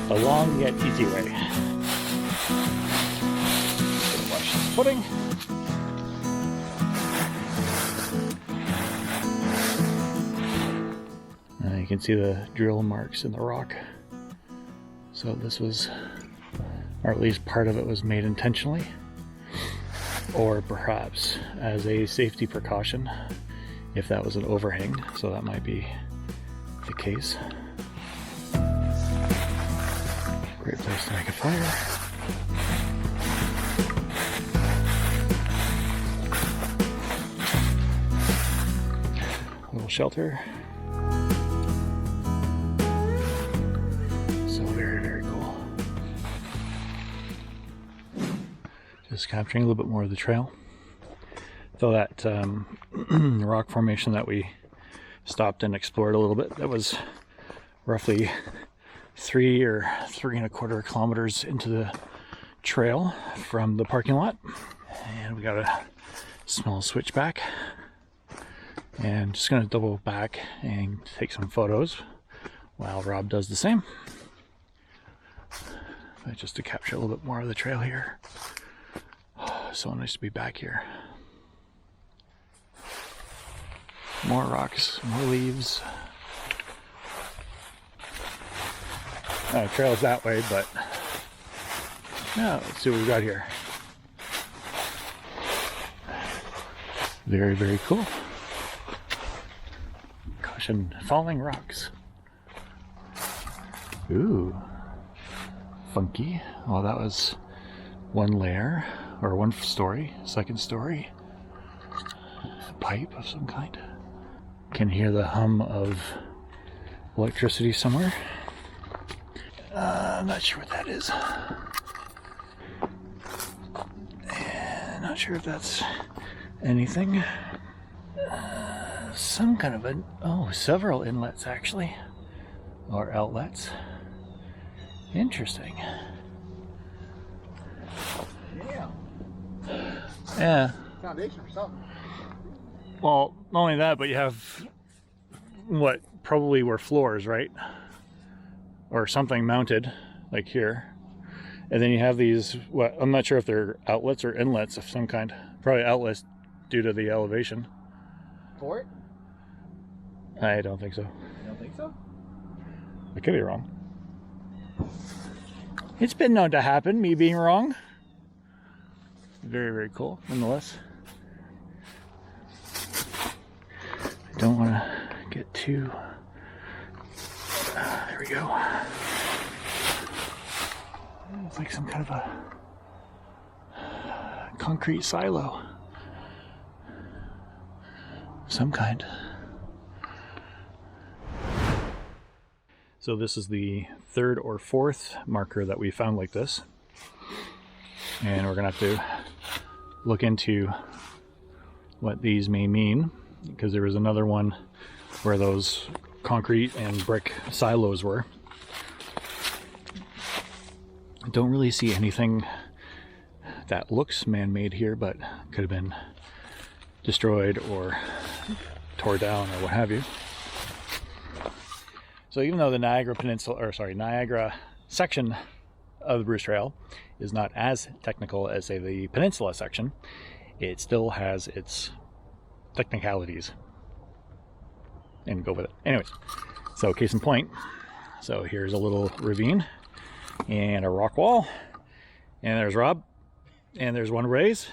A long yet easy way. Watch this footing. You can see the drill marks in the rock. So this was, or at least part of it was made intentionally, or perhaps as a safety precaution if that was an overhang. So that might be the case. Great place to make a fire. A little shelter. So very, very cool. Just capturing a little bit more of the trail. So that rock formation that we stopped and explored a little bit, that was roughly 3 or 3.25 kilometers into the trail from the parking lot. And we got a small switchback. And just gonna double back and take some photos while Rob does the same. But just to capture a little bit more of the trail here. So nice to be back here. More rocks, more leaves. Trail's that way, but yeah, let's see what we got here. Very, very cool. Caution, falling rocks. Ooh, funky. Oh, that was one layer, or one story, second story. A pipe of some kind. Can hear the hum of electricity somewhere. I'm not sure what that is. And not sure if that's anything. Some kind of a, oh, several inlets actually, or outlets. Interesting. Yeah. Foundation for something. Well, not only that, but you have what probably were floors, right? Or something mounted, like here. And then you have these, what, I'm not sure if they're outlets or inlets of some kind. Probably outlets due to the elevation. For it? I don't think so. You don't think so? I could be wrong. It's been known to happen, me being wrong. Very, very cool, nonetheless. I don't want to get too... there we go. It's like some kind of a concrete silo. Some kind. So this is the 3rd or 4th marker that we found like this. And we're gonna have to look into what these may mean, because there was another one where those concrete and brick silos were. I don't really see anything that looks man-made here, but could have been destroyed or tore down or what have you. So even though the Niagara Peninsula, or sorry, Niagara section of the Bruce Trail is not as technical as, say, the Peninsula section, it still has its technicalities. And go with it. Anyways, so case in point, so here's a little ravine and a rock wall, and there's Rob, and there's one blaze,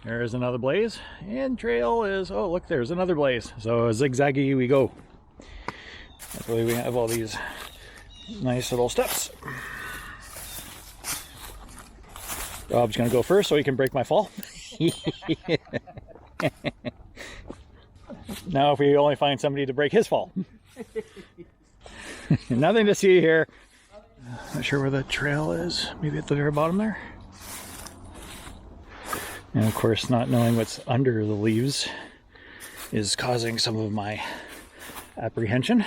there's another blaze, and trail is, oh look, there's another blaze. So zigzaggy we go. That's why we have all these nice little steps. Rob's gonna go first so he can break my fall. Now if we only find somebody to break his fall. Nothing to see here. Not sure where the trail is. Maybe at the very bottom there. And of course, not knowing what's under the leaves is causing some of my apprehension.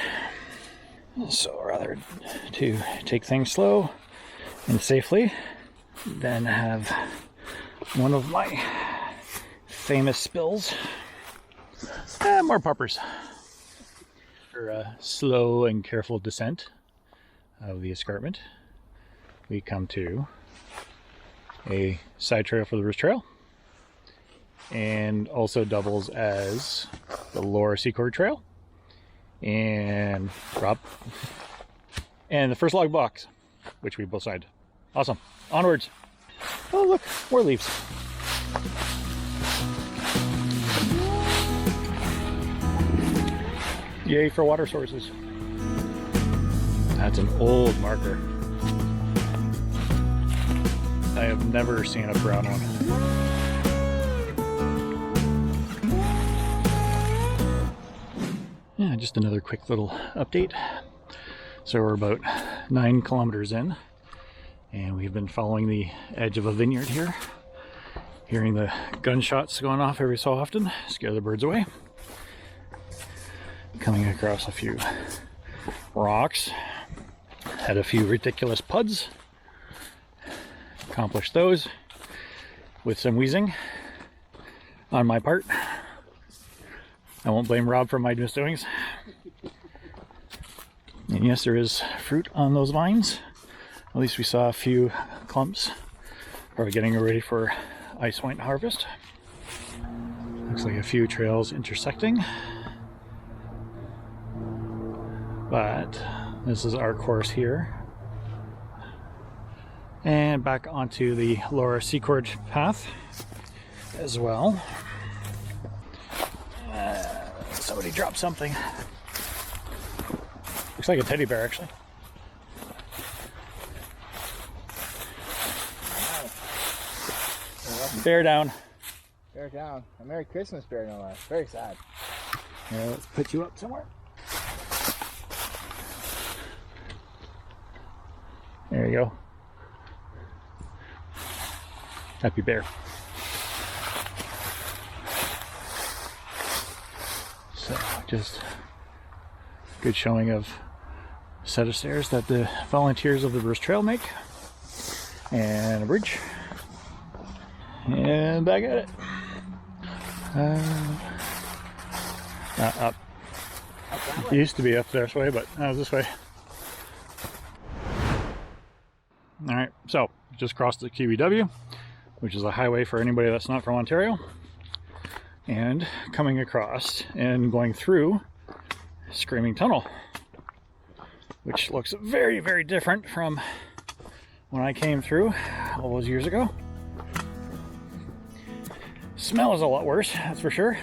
So rather to take things slow and safely than have one of my famous spills. More puppers. For a slow and careful descent of the escarpment, we come to a side trail for the Bruce Trail, and also doubles as the lower Secord Trail, and Rob, and the first log box, which we both signed. Awesome. Onwards. Oh look, more leaves. Yay for water sources. That's an old marker. I have never seen a brown one. Yeah, just another quick little update. So we're about 9 kilometers in, and we've been following the edge of a vineyard here, hearing the gunshots going off every so often, scare the birds away. Coming across a few rocks, had a few ridiculous puds, accomplished those with some wheezing on my part. I won't blame Rob for my misdoings. And yes, there is fruit on those vines. At least we saw a few clumps. Probably getting ready for ice wine harvest. Looks like a few trails intersecting. But this is our course here. And back onto the lower Secord path as well. Somebody dropped something. Looks like a teddy bear, actually. Bear down. Bear down. A Merry Christmas bear, no less. Very sad. Yeah, let's put you up somewhere. There you go. Happy bear. So, just good showing of a set of stairs that the volunteers of the Bruce Trail make. And a bridge. And back at it. Up. It used to be up this way, but now it's this way. Alright, so just crossed the QEW, which is a highway for anybody that's not from Ontario. And coming across and going through Screaming Tunnel, which looks very, very different from when I came through all those years ago. Smell is a lot worse, that's for sure.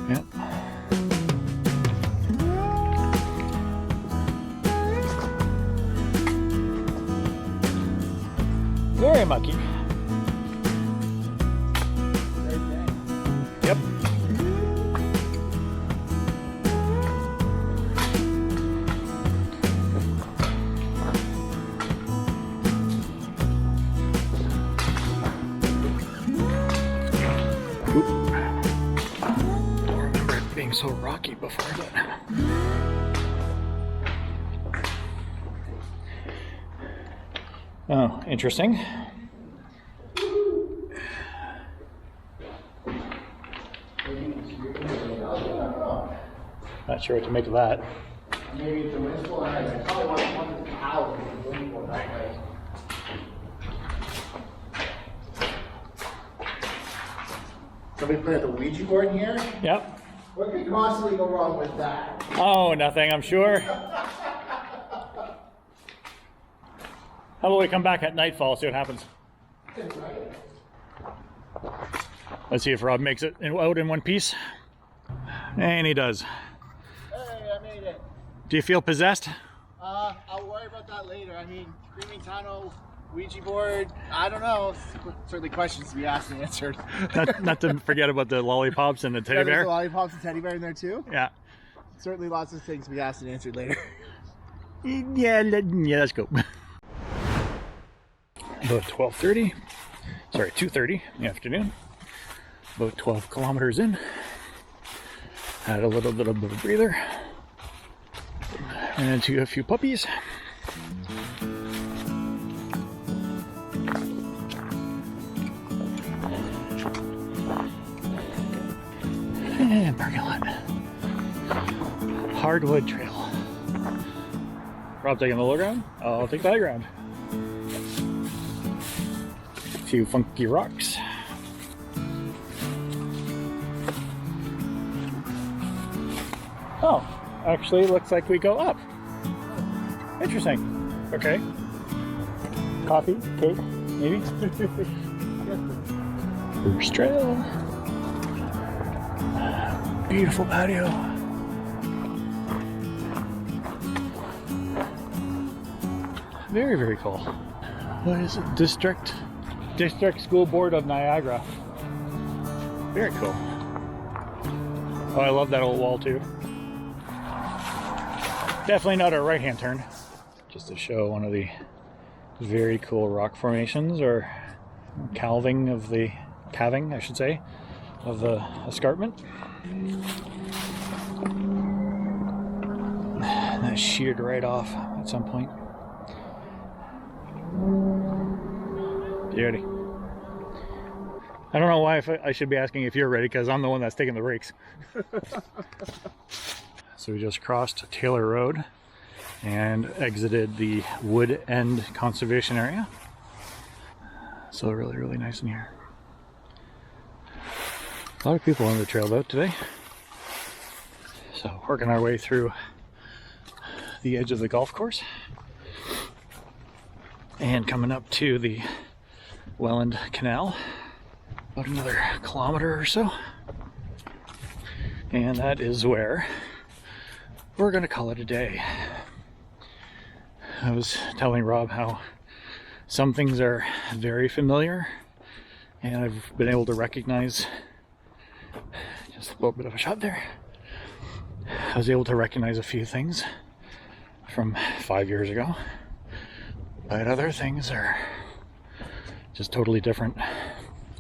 Yep. Very mucky. Yep. Oop. Don't remember it being so rocky before, but oh, interesting. Not sure what to make of that. Maybe it's a windfall. I probably want to cow the windfall that way. Somebody put the Ouija board in here? Yep. What could possibly go wrong with that? Oh, nothing, I'm sure. How about we come back at nightfall, see what happens. Let's see if Rob makes it out in one piece. And he does. Hey, I made it. Do you feel possessed? I'll worry about that later. I mean, Screaming Tunnel, Ouija board, I don't know. Certainly questions to be asked and answered. not to forget about the lollipops and the teddy bear. There's lollipops and teddy bear in there too? Yeah. Certainly lots of things to be asked and answered later. Yeah, let's go. About 2:30 in the afternoon. About 12 kilometers in. Had a little bit of a breather. Ran into a few puppies. And parking lot. hardwood trail. Rob taking the low ground, I'll take the high ground. A few funky rocks. Oh, actually it looks like we go up. Interesting. Okay. Coffee, cake, maybe? Bruce Trail. Beautiful patio. Very, very cool. What is it? District School Board of Niagara. Very cool. Oh, I love that old wall too. Definitely not a right-hand turn. Just to show one of the very cool rock formations, or calving, I should say, of the escarpment. And that sheared right off at some point. Beauty. I don't know why I should be asking if you're ready, because I'm the one that's taking the breaks. So we just crossed Taylor Road and exited the Wood End Conservation Area. So really, really nice in here. A lot of people on the trail though today. So working our way through the edge of the golf course and coming up to the Welland Canal. About another kilometer or so. And that is where we're gonna call it a day. I was telling Rob how some things are very familiar and I've been able to recognize, just a little bit of a shot there, I was able to recognize a few things from 5 years ago, but other things are just totally different,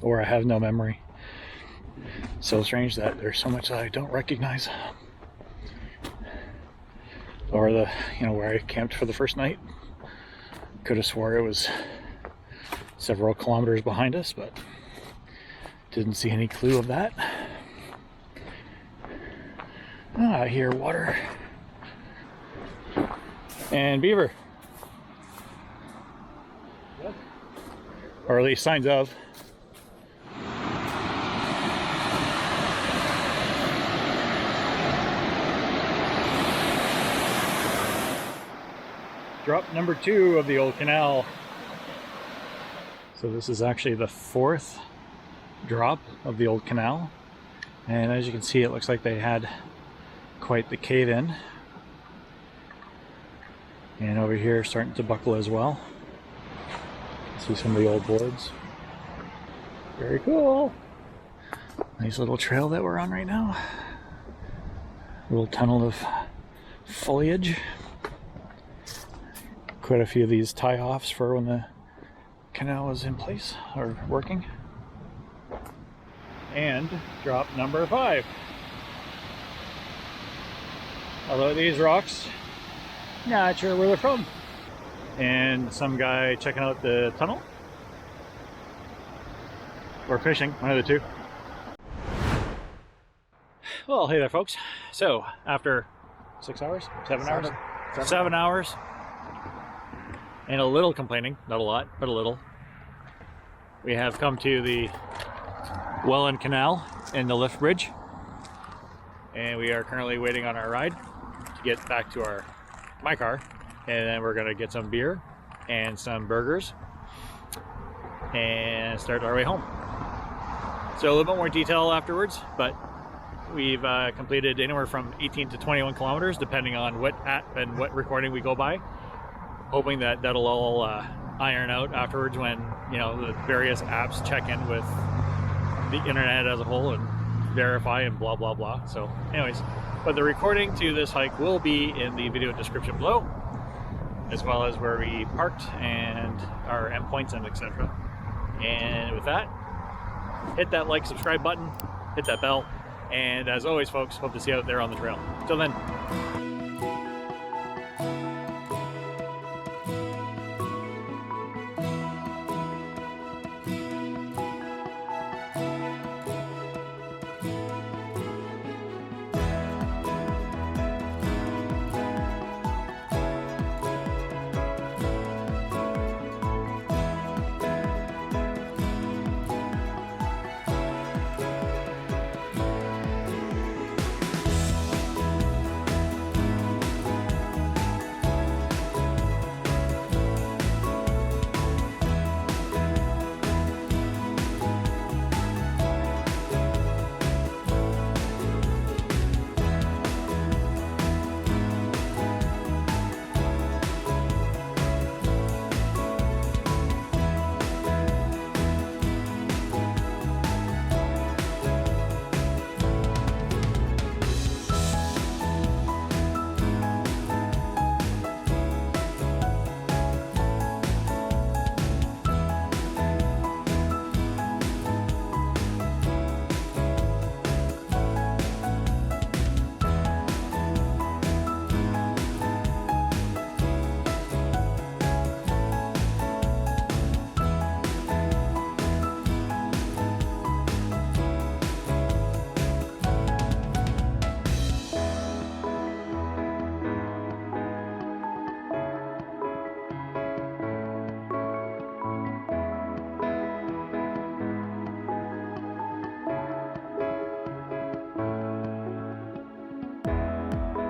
or I have no memory. So strange that there's so much that I don't recognize. Or where I camped for the first night. Could have swore it was several kilometers behind us, but didn't see any clue of that. I hear water. And beaver. What? Or at least signs of. Drop number 2 of the old canal. So this is actually the 4th drop of the old canal. And as you can see, it looks like they had quite the cave in. And over here starting to buckle as well. See some of the old boards. Very cool. Nice little trail that we're on right now. A little tunnel of foliage. Quite a few of these tie-offs for when the canal was in place or working. And drop number 5. Although these rocks, not sure where they're from. And some guy checking out the tunnel. Or fishing, one of the two. Well, hey there folks. So after 6 hours, 7 hours? 7 hours. And a little complaining, not a lot, but a little. We have come to the Welland Canal and the lift bridge. And we are currently waiting on our ride to get back to my car. And then we're gonna get some beer and some burgers and start our way home. So a little bit more detail afterwards, but we've completed anywhere from 18 to 21 kilometers, depending on what app and what recording we go by. Hoping that that'll all iron out afterwards when, the various apps check in with the internet as a whole and verify and blah, blah, blah. So anyways, but the recording to this hike will be in the video description below, as well as where we parked and our endpoints and etc. And with that, hit that like, subscribe button, hit that bell. And as always, folks, hope to see you out there on the trail. Till then.